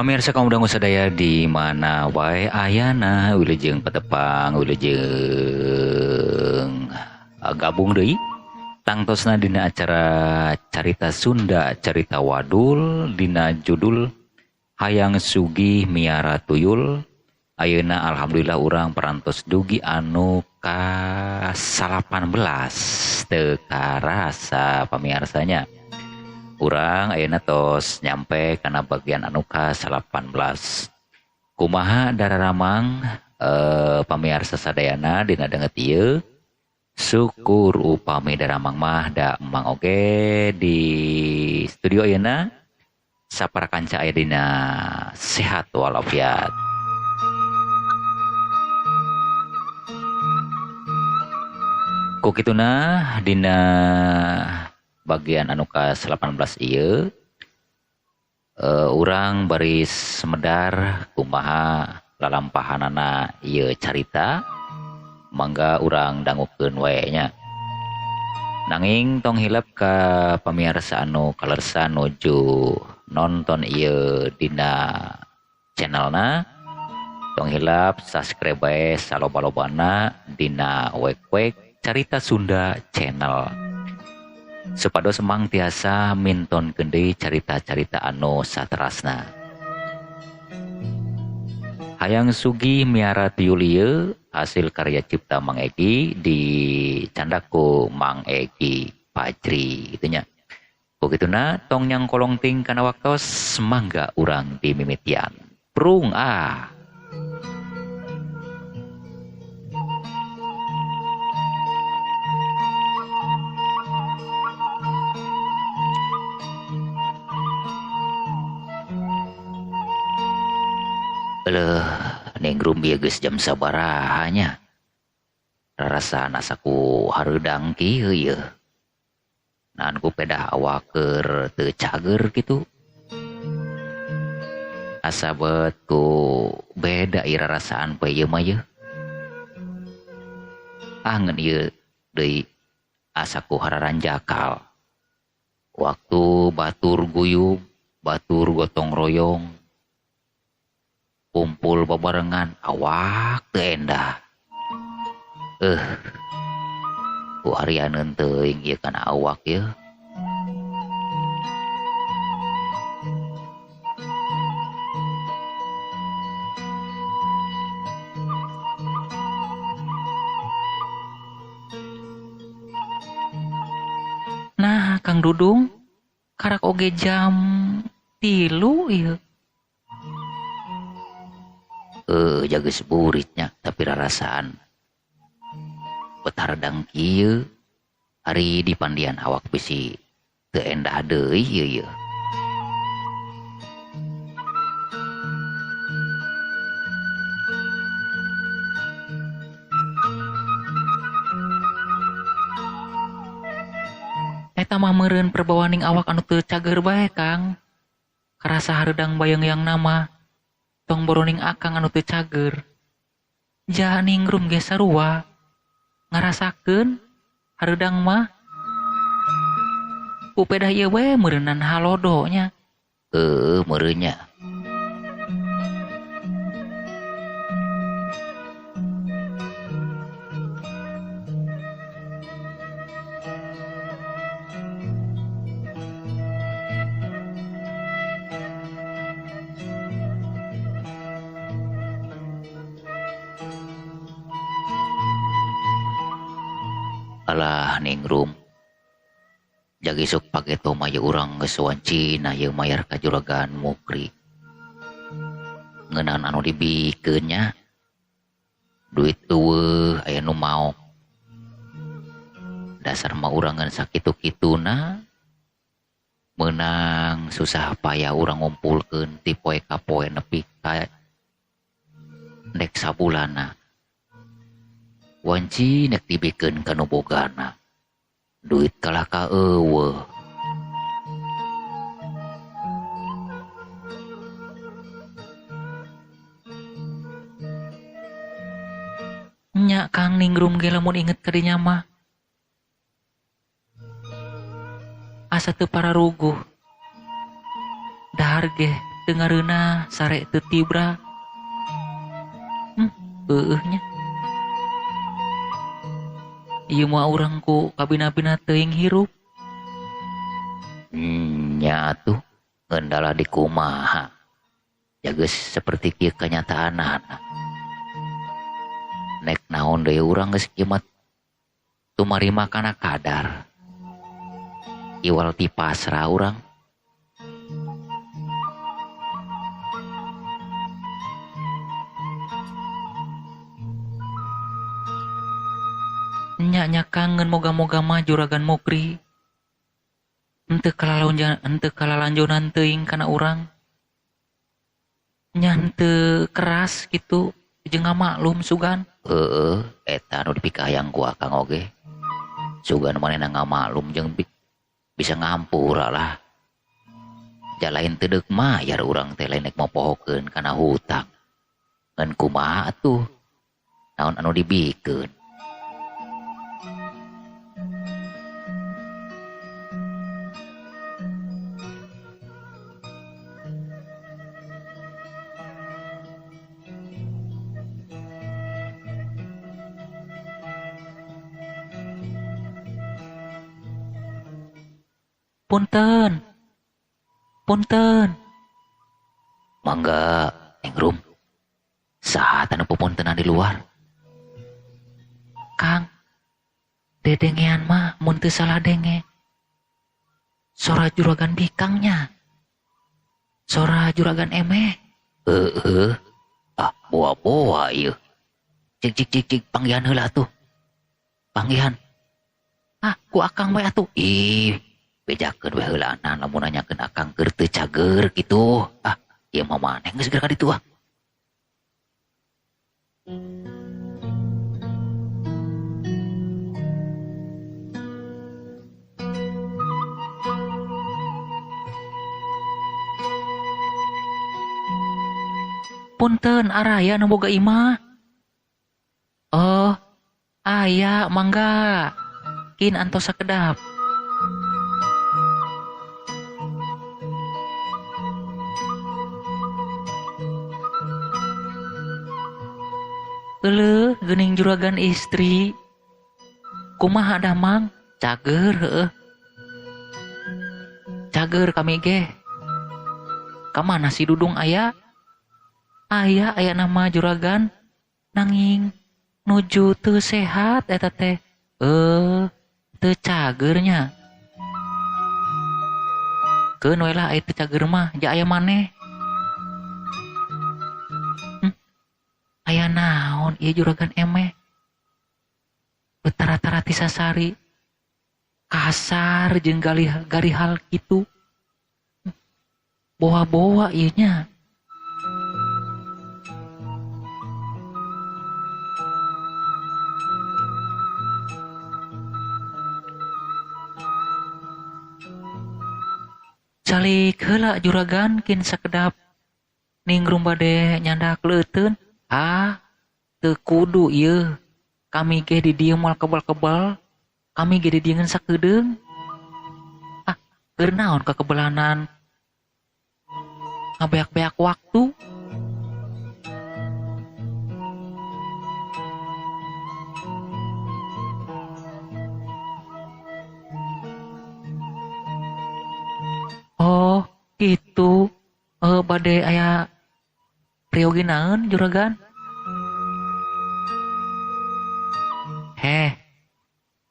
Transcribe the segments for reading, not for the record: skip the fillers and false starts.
Pamirsa kaum dangu sadaya di mana wae ayana wilujeng petepang wilujeng gabung deui tangtosna dina acara carita Sunda carita Wadul dina judul Hayang Sugih Miara Tuyul. Ayeuna alhamdulillah urang parantos dugi anu ka 18 teu karasa pamiarsanya. Urang ayeuna tos nyampe kana bagian anu ka 18. Kumaha dararamang pamiarsa sadayana dina deungeut ieu. Syukur upami daramang mah da emang oge di studio ayeuna sapara kanca aya dina sehat walafiat. Ku kituna dina bagian anu ka 18 ieu urang bari semedar kumaha lalampahanana ieu carita mangga urang dangukeun wae nya. Nanging tong hilap ka pamirsa anu kalersa nuju nonton ieu dina channelna tong hilap subscribe bae saloba-lobana dina wek-wek Carita Sunda channel. Supados mang tiasa minton deui carita-carita anu saterasna. Hayang Sugih Miara Tuyul ieu hasil karya cipta Mang Egi dicandaku Mang Egi Fajri gitu nya. Begituna tong nyang kolong ting kana waktos mangga urang dimimitian. Prung ah. Nenggrum bieu geus jam sabaraha nya. Rarasaan asaku hareudang kieu ieu. Nahan ku pedah awak keur teu cager kitu. Asa beut ku beda ieu rarasaan poe ieu mah ieu. Angeun ieu deui asaku hararanjakal. Waktu batur guyub, batur gotong royong, kumpul bebarengan awak teu endah. Ku harianeun teuing ieu kana awak ieu. Nah, Kang Dudung, karak oge jam 3 ieu. Jageus buritnya tapi rarasaan betardang kieu hari di pandian awak bisi teu endah deui ieu. Eta mah meureun perbawaning awak anu teu cager bae Kang. Karasa hareudang bayang yang nama tong boroning akang anu teu cager. Jah ningrum ge sarua. Ngarasakeun hareudang mah upedah ieu we meureunan halodo nya. Meureun nya. Alah ningrum jagi sok pageto mah urang geus wancina ieu mayar ka juragan Mukri ngeunaan anu dibikeun nya duit eueuh aya nu maok dasar mah urang ngan sakitu-kituna meunang susah payah urang ngumpulkeun ti poe ka poe nepi ka dek sabulana. Wanci nek dibikeun ka nu bogana. Duit kalah ka eueuh. Nya Kang ningrum ge lamun inget ka dinya mah. Asa teu pararuguh. Dahar ge dengarina sare teu tibra. Nya. Ieu mah urang ku kabina-bina teuing hirup. Nya atuh ngendala di kumaha. Jageus seperti kieu kenyataanana. Nek naon deui urang geus kieu mah tumarima kana kadar. Iwal ti pasrah urang. Nya kangen moga-moga mah juragan Mukri. Henteu kalalanjonan teuing kana urang. Nya henteu keras kitu jeung ngamaklum sugan. Eta anu dipikayang ku Akang oge. Sugan manehna ngamaklum jeung bisa ngampura lah. Jalain teu deuk mayar urang teh lain nek mopohokeun kana hutang. Ngan kumaha atuh? Naon anu dibikeun? Punten. Mangga, Nengrum. Saat anu pupuntenan di luar. Kang, dedengean mah mun teu salah denge. Sora juragan Bikangnya. Sora juragan Emeh. Boa-boa ieu. Cik, panggihan heula tuh. Panggihan. Ku Akang we atuh. Bejakeun we heulana lamun nanyakeun Akang keur teu cager kitu. Ieu mah maneh geus segera ka ditu Punten, araya nu boga imah. Oh, aya mangga. Kin antos sakedap. Geuning juragan istri. Kumaha dah mang? Cager heueuh. Cager kami ge. Kamana si Dudung aya? Aya nama juragan. Nanging nuju teu sehat eta teh. Teu cagernya. Keun we lah aya teu cager mah, ja aya maneh. Aya naon ieu juragan Emeh? Betara-tara ti sasari. Kasar jeung galihal kitu. Boa-boa ieu nya. Calik heula juragan kin sakedap Ningrum bade nyandak leuteun. Teu kudu ieu. Kami ge di dieu moal kebal-kebal. Kami ge di dieu ngan sakedeung. Keur naon kakebelanan ngabeak-beak waktu. Oh, gitu. Bade aya priogi naon juragan?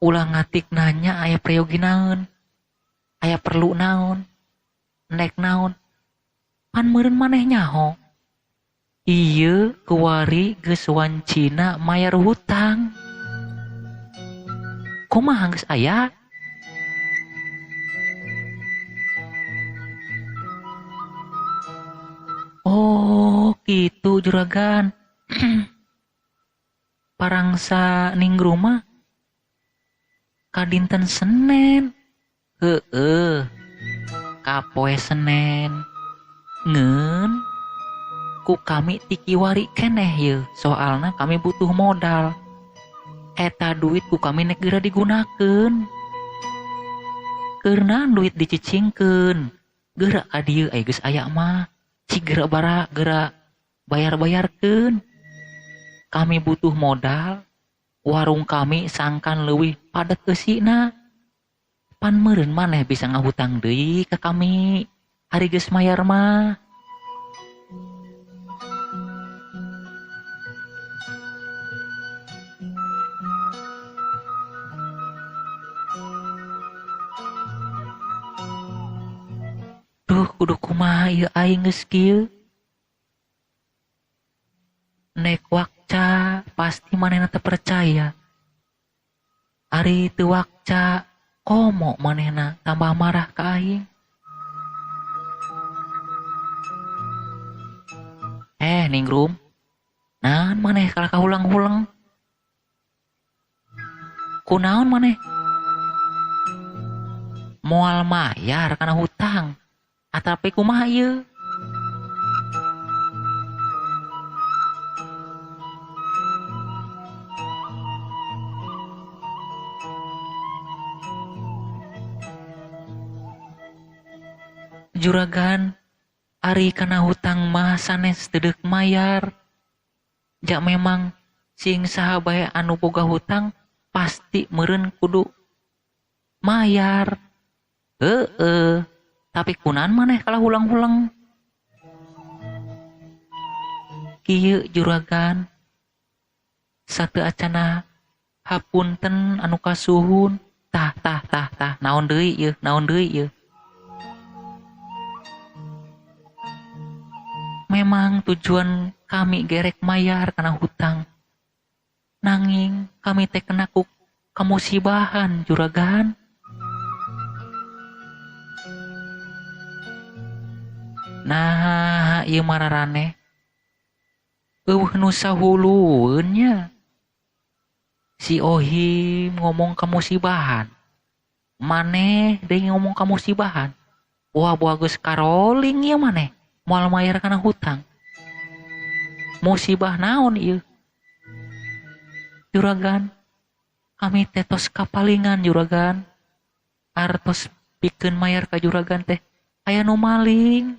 Ulah ngatik nanya aya priogi naon? Aya perlu naon? Nek naon? Pan meureun maneh nyaho. Ieu kuwari geus wancina mayar hutang. Kumaha geus aya? Oh, gitu juragan. Parangsa Ningrum mah kadinten Senen. Kapoe Senen. Ngeun ku kami tikiwari keneh ye. Soalna kami butuh modal. Eta duit ku kami nek geura digunakeun. Keurna duit dicicingkeun. Geura ka dieu aya geus aya mah. Cigera bara gerak bayar-bayarkeun. Kami butuh modal, warung kami sangkan leuwih padet eusina. Pan meureun maneh bisa ngahutang deui ka kami. Hari geus mayar mah. Duh, kudu kumaha ieu aing geus kieu. Nek wakca pasti manehna teu percaya. Ari teu wakca komo manehna tambah marah ka aing. Ningrum, naon maneh kalah kahulang-hulang? Kunaon maneh? Moal mayar kana hutang. Atapi kumaha ieu? Juragan, ari kana hutang mah sanes teu deuk mayar. Jak memang sing saha bae anu boga hutang pasti meureun kudu mayar. Heueuh, tapi kunaon maneh kalah hulang-hulang? Kieu juragan, sateu acana hapunten anu kasuhun. Tah, naon deui ieu? Memang tujuan kami gerek mayar kana hutang. Nanging kami teh kena ku kamusibahan juragan. Nah, ieu mararane. Eueuh nu sahulueun nya. Si Ohim ngomong kamusibahan. Maneh deui ngomong kamusibahan. Wah, geus karoling ieu maneh. Moal mayar kana hutang. Musibah naon ieu? Juragan, kami teh tos kapalingan juragan. Artos pikeun mayar ka juragan teh aya nu maling.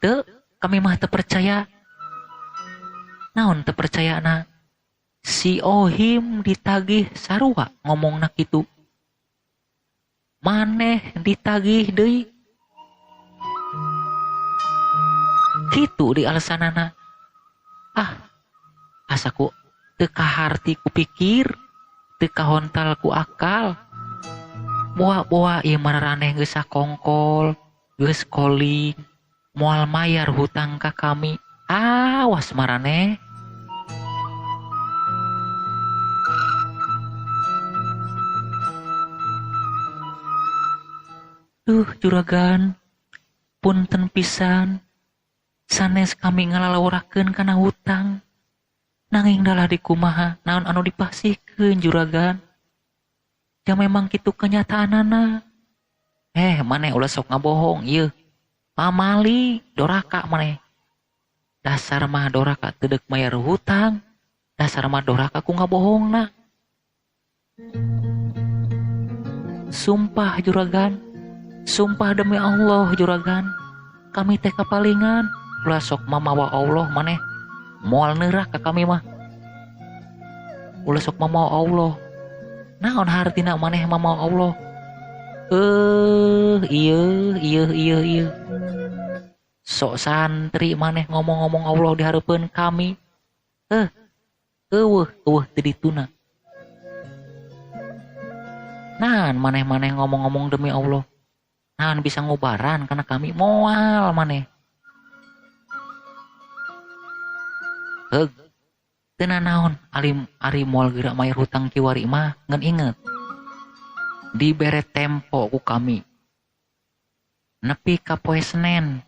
Teu, kami mah teu percaya. Naon teu percayana? Si Ohim ditagih sarua ngomongna kitu. Maneh ditagih deui. Kitu di alasanana. Asaku teu kaharti ku pikir, teu kahontal ku akal. Boa ieu mararaneh geus sakongkol, geus calling. Moal mayar hutang ka kami. Awas marane. Duh juragan, punten pisan. Sanes kami ngalalawurakeun kana hutang. Nanging dalah dikumaha naon anu dipasihkeun juragan. Ya memang kitu kenyataanana. Maneh ulah sok ngabohong ieu. Pamali doraka maneh. Dasar mah doraka teu deuk mayar hutang. Dasar mah doraka ku ngabohongna. Sumpah juragan. Sumpah demi Allah juragan. Kami teh kapalingan. Ulah sok mamawa Allah maneh. Moal neurah ka kami mah. Ulah sok mamawa Allah. Naon hartina maneh mamawa Allah? Iya. Sok santri maneh ngomong-ngomong Allah di hareupeun kami. Eueuh teu dituna. Naon maneh ngomong-ngomong demi Allah. Naon bisa ngubaran karena kami moal maneh. Teu naon ari moal geura mayar hutang kiwari mah ngan inget. Dibere tempo ku kami. Nepi ka poe Senen.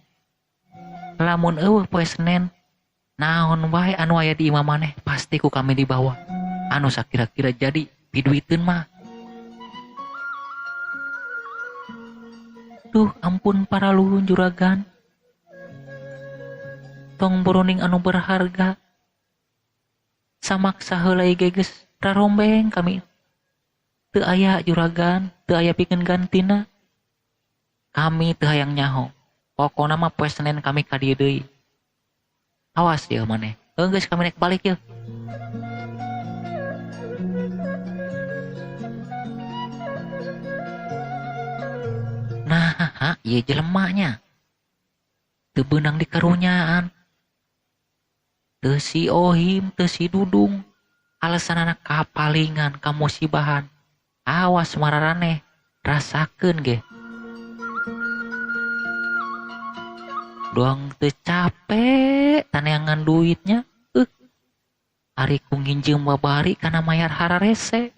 Lamun eueuh poe Senen naon wae anu aya di imah maneh pasti ku kami dibawa. Anu sakira-kira jadi piduiteun mah. Duh ampun para luhun juragan. Tong buruning anu berharga. Samaksa heulai geges rarombeng kami. Teu aya juragan, teu aya pikeun gantina. Kami teu hayang nyaho. Pokona mah poe Senin kami ka dieu deui. Awas ya maneh. Geus kami naik balik ya. Nah, ieu jelemanya. Teu beunang di karunyaan. Teu si Ohim, teu si Dudung. Alasanana kapalingan, kamusibahan. Awas mararaneh, rasakeun ge. Doang teu capek taneangan duitnya. Ari ku nginjeum babari kana mayar hararese.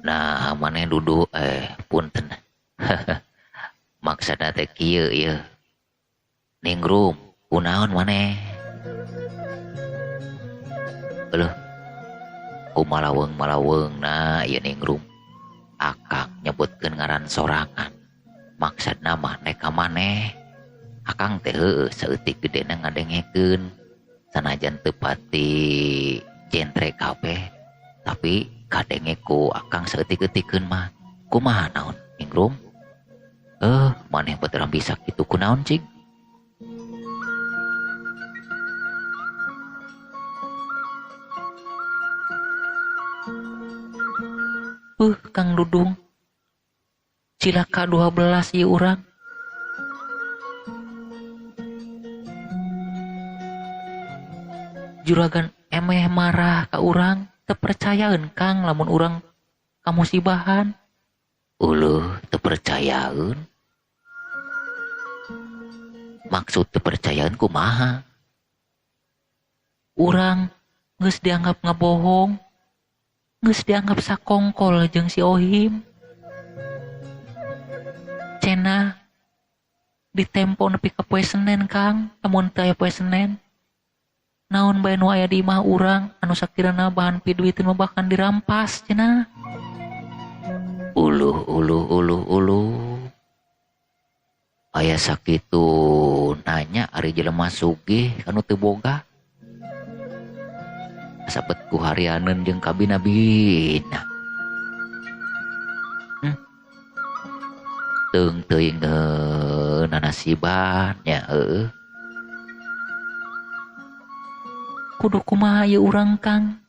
Nah, maneh dudu punten. Maksudna teh kieu ieu. Ningrum, kunaon maneh? Beuh. Ku malaweng na ieu ningrum. Akang nyebutkeun ngaran sorangan. Maksudna mah neka maneh. Akang teh heueuh saeutik gedena ngadengekeun. Sanajan teu pati jentre kabeh, tapi kadenge ku akang saeutik-eutikeun mah. Kumaha naon ningrum? Maneh beuteram bisa kitu kunaon cing? Kang Dudung. Cilaka 12 ieu urang. Juragan emeh marah ka urang, teu percayaeun Kang lamun urang kamusibahan. Uluh teu percayaeun. Maksud teu percayaeun kumaha? Urang geus dianggap ngabohong. Geus dianggap sakongkol jeung si Ohim. Cenah ditempo nepi ka poe Senen Kang, lamun teu aya poe Senen. Naon bae nu aya di imah urang anu sakirana bahan piduiteun mah bahkan dirampas cenah. Uluh. Aya sakitu nanya ari jelema sugih anu teu boga. Sabet ku harianeun jeung kabina-bina. Teuing nanasiban nya heueuh. Kudu kumaha ieu urang Kang?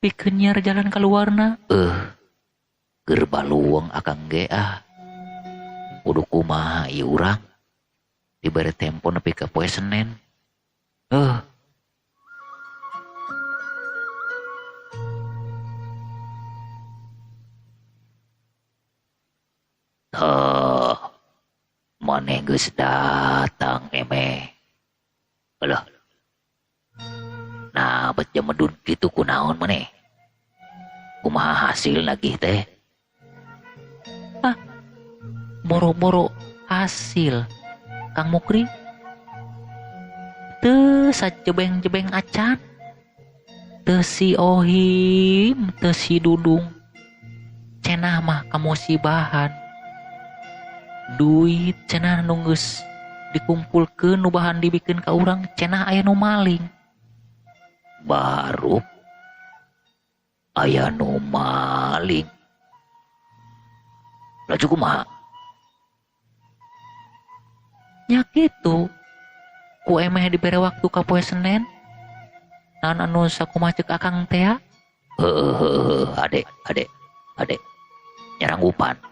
Pikeun nyiar jalan kaluarna. Keur balueng akang ge ah. Kudu kumaha ieu urang? Dibere tempo nepi ka poe Senen. Maneh geus datang emeh. Alah. Nah, bet jamedun kitu kunaon maneh? Kumaha hasil lagi teh? Boro-boro hasil. Kang Mukri. Teu sajebeng-jebeng acan. Teu si Ohim, teu si Dudung. Cenah mah kamusibahan. Duit cenah nu geus dikumpulkeun nu bahan dibikeun ka urang cenah aya nu maling. Baru aya nu maling. Laju kumaha? Nya kitu. Ku emeh dibere waktu ka poe Senen. Naon anu sakumaha ceuk akang teh? Ade. Nyaranggupan.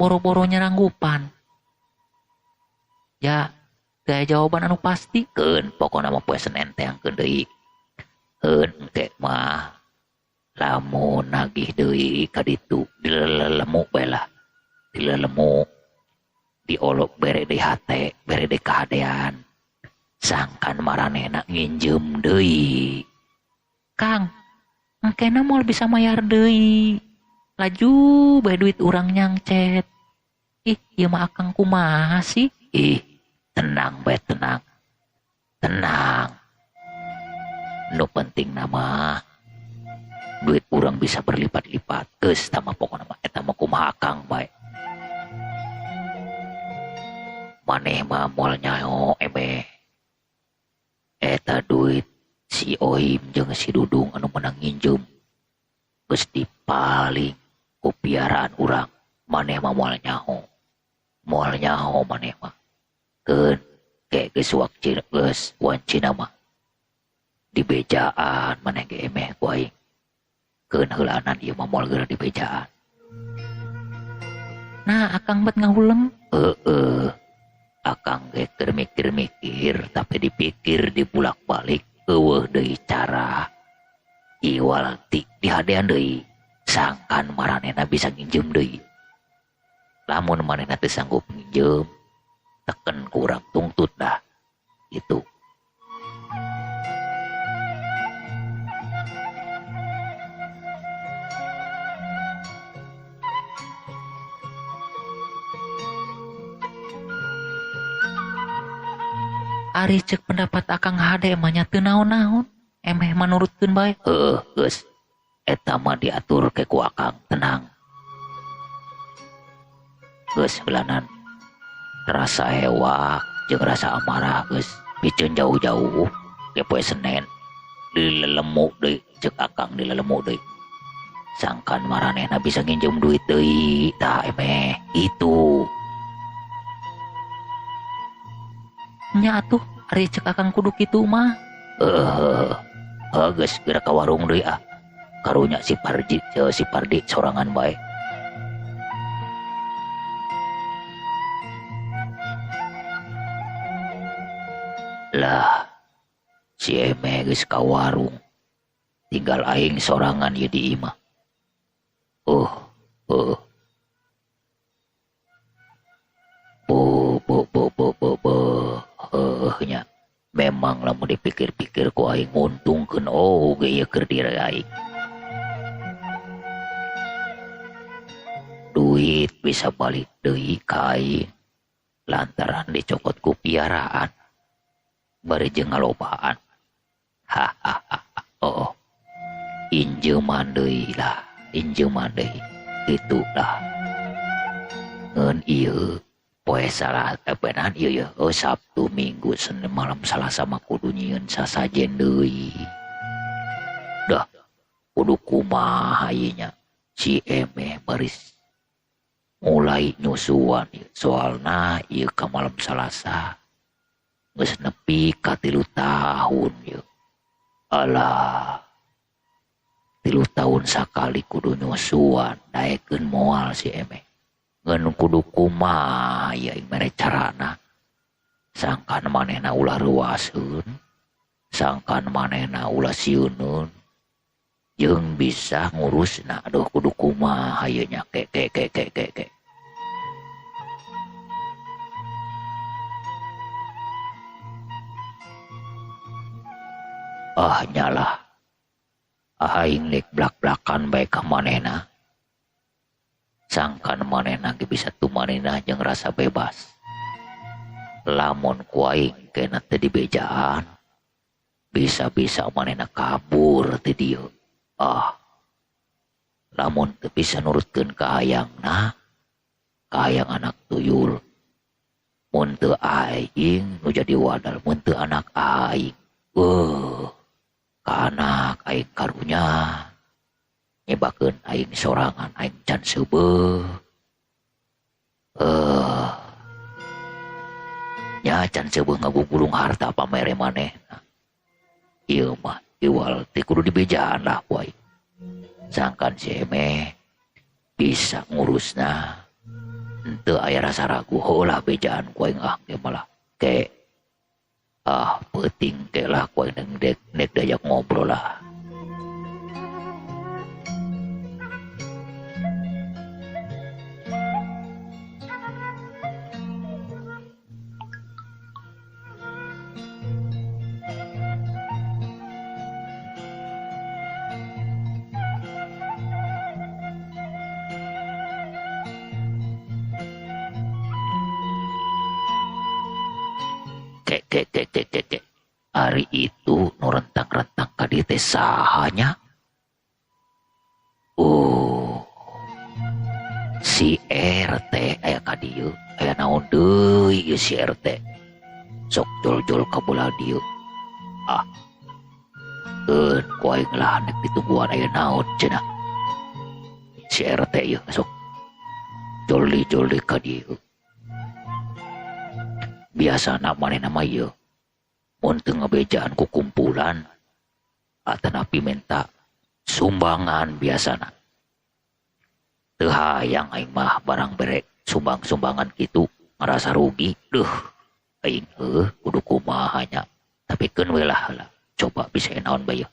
Boro-boro nyaranggupan. Ya, gaya jawaban anu pasti. Keun, pokokna mah poe Senen teh angkeun deui. Heun engke mah lamun nagih deui ka ditu dilelemu bae lah. Dilelemu diolok bere deui hate, bere deui kahadean. Sangkan maranehna nginjem deui. Kang, engkena mau bisa mayar deui. Laju bae duit urang nyangcet. Ih, ieu mah akang kumaha sih? Ih, tenang bae tenang. Tenang. Nu penting nama duit urang bisa berlipat-lipat. Geus tama pokona mah eta mah kumaha akang bae. Maneh mah moal nyaho emeh. Eta duit si Oim jeung si Dudung anu menang nginjem geus dipaling ku piaraan urang. Maneh mah moal nyaho maneh mah keun ge geus wancina mah di bejaan maneh ge emeh ku aing keun heulaanan ieu mah moal geura di bejaan. Nah akang bet ngahuleng akang ge keur mikir-mikir tapi dipikir dibulak-balik eueuh deui cara iwal dihadean deui sangkan maranehna bisa nginjem deui. Lamun manehna teu sanggup nginjem teken ku urang tungtut dah gitu. Ari cek pendapat akang hade emangnya teu naon-naon emeh manurutkeun bae. Geus eta mah diatur ke ku akang tenang. Geus heulanan rasa hewak jeung rasa amarah geus piceun jauh-jauh ke poe Senen dilelemu deui cek akang dilelemu deui. Sangkan maranehna bisa nginjem duit deui tah emeh itu. Nya atuh ari cek akang kudu kitu mah. Geus geura ka warung deui ah. Karunya si Pardi sorangan bae. Lah si emeh geus ka warung. Tinggal aing sorangan ieu di imah. Nya memang lamun dipikir-pikir ku aing nguntungkeun oge ieu keur diri aing. Duit bisa balik deui ka aing lantaran dicokot ku piaraan bari jeung ngalobaan. Injeman deui lah, injeman deui kitu lah. Ngeun ieu poe benan ieu Sabtu Minggu Senin malam Salasa mah kudu nyieun sasajen deui. Dah kudu kumaha ieu nya si emeh baris mulai nyusuan soalna ieu ka malam Salasa geus nepi ka 3 tahun ieu. Alah 3 tahun sakali kudu nyusuan daekeun moal si emeh. Ngan kudu kumaha ya mere carana. Sangkan manehna ulah ruaseun, sangkan manehna ulah sieuneun jeung bisa ngurusna. Aduh kudu kumaha ieu nya ke. Nyalah aing lek blak-blakan bae ka manehna. Sangkan manehna ge bisa tumanehna jeung rasa bebas. Lamun ku aing kena teu dibejaan, bisa-bisa manehna kabur ti dieu. Lamun teu bisa nurutkeun ka hayangna, ka hayang anak tuyul. Mun teu aing nu jadi wadal, mun teu anak aing. Ka anak aing karunya nyebakeun aing sorangan aing can seubeuh. Nya can seubeuh ngagugulung harta pamere manehna. Ieu mah iwal teh kudu dibejaan lah ku aing. Sangkan si emeh bisa ngurusna. Henteu aya rasa ragu heulah bejaan ku aing ge malah ke penting ke lah ku aing nek diajak ngobrol lah. Kek. Hari itu nu rentang-rentang ka dieu teh sahanya? Oh, si RT aya ka dieu. Aya naon deui ieu si RT? Sok jol-jol ka bola dieu. Ah, ku aing lah nek ditungguan aya naon cenah. Si RT ieu sok joli-joli ka dieu. Biasana manehna mah ieu mun teu ngabejaan ku kumpulan atanapi minta sumbangan biasana. Teu hayang aing mah barang bere sumbang-sumbangan kitu ngerasa rugi. Duh, aing kudu kumaha nya. Tapi keun we lah coba bisa naon bae.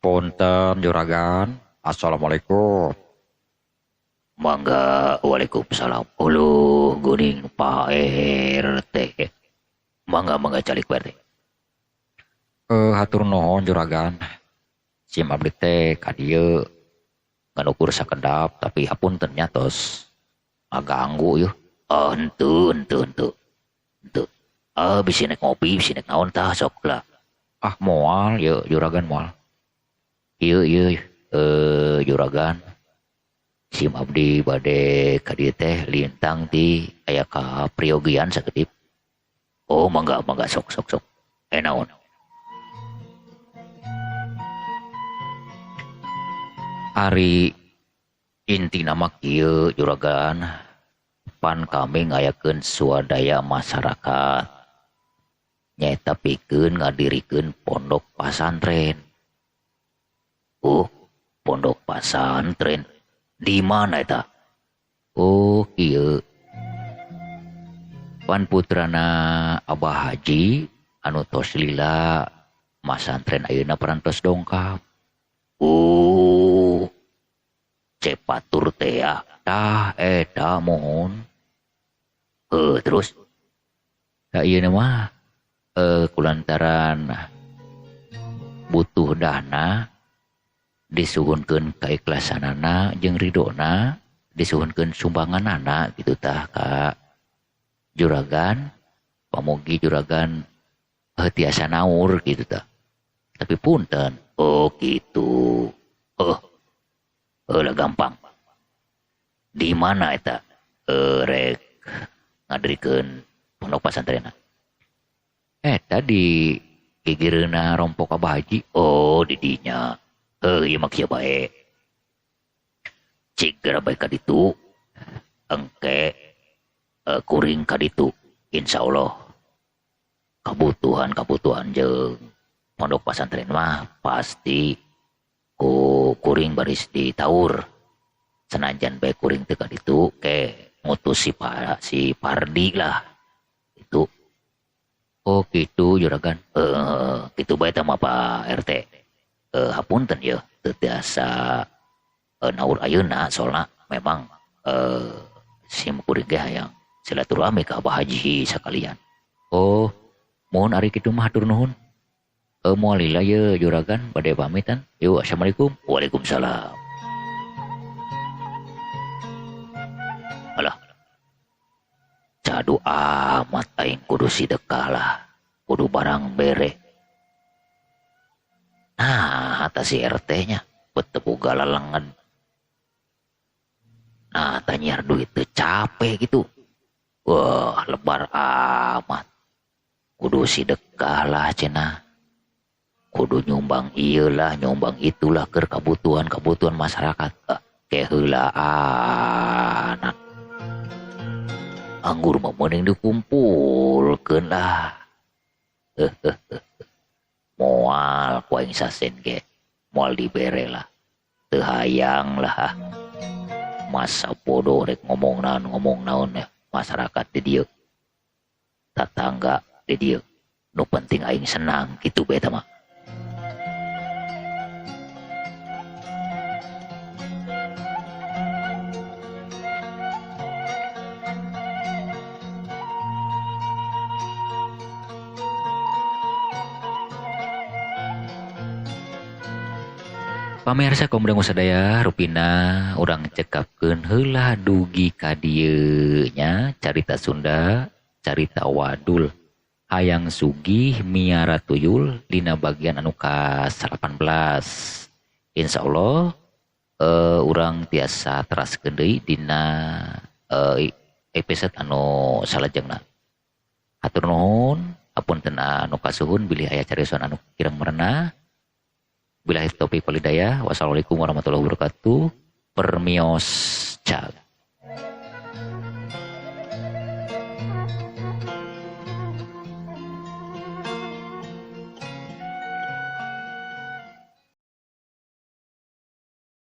Punten juragan, assalamualaikum. Mangga, waalaikumsalam. Uluh, guning Pak RT. Mangga calik Pak RT. Hatur nuhun juragan. Sim abdi teh ka dieu nganukur sakedap tapi hapunten nya tos ngaganggu yeuh. Henteu. Bisi nek ngopi, bisi nek naon tah sok lah. Moal yeuh juragan moal. Ieu juragan. Sim abdi bade ka dieu teh lintang ti aya ka priogian sakedip. Oh, mangga sok. Naon? Ari inti nama kieu juragan, pan kami ngayakeun swadaya masyarakat nyaeta pikeun ngadirikeun pondok pasantren. Pondok pasantren di mana eta? Oh, kieu pan putrana Abah Haji anu tos lila masantren ayeuna parantos dongkap. Cepatur teh ya. Tah eta mohon. Terus da ieu mah kulantaran butuh dana disuhunkeun kaikhlasanana jeung ridona, disuhunkeun sumbanganana gitu tah ka juragan. Pamugi juragan tiasa naur gitu tah. Tapi punten. Oh gitu. Lah gampang. Di mana eta rek ngadrikeun pondok pasantrenna? Eta di gigireuna rompok Abah Haji. Oh, di dinya. Ieu mah kieu bae. Cik gara bae ka ditu engke kuring ka ditu insyaallah kabutuhan jeung pondok pasantren mah pasti ku kuring baris ditaur. Senajan bae kuring teu ka ditu ke ngutus si Pardi lah itu. Oh gitu juragan. Kitu bae tah mah Pak RT. Hapunten ya teu tiasa naur ayeuna soalna memang sim kuring ge hayang silaturahmi ka Abah Haji sakalian. Oh, mohon ari kitu mah hatur nuhun. Moal lila ye juragan bade pamitan. Yo, assalamualaikum. Waalaikumsalam. Alah. Cadu amat aing kudu sidekah lah. Kudu barang bere. Nah, atas si RT-nya betepu galalangan. Nah, tanyar duit teu capek gitu. Wah, lebar amat. Kudu sidekah lah cenah. Kudu nyumbang iyalah, nyumbang itulah keur kebutuhan masyarakat. Keheulaan. Anggur mah mending dikumpulkeun lah. Moal ku aing sasen ge moal dibere lah. Teu hayang lah. Masa bodoh rek ngomong naon ya masyarakat di dieu. Tatangga di dieu. Nu penting aing senang kitu bae tah mah. Pamirsa kaum dangu sadaya rupina urang cekapkeun heula dugi ka dieu nya carita Sunda, carita Wadul. Hayang sugih miara tuyul dina bagian anu ka 18. Insyaallah urang tiasa teraskeun deui dina episode anu salajengna. Hatur nuhun, hapunten anu kasuhun bilih aya cariosan anu kirang merenah. Billahi taufiq wal hidayah. Wassalamualaikum warahmatullahi wabarakatuh. Permios cag.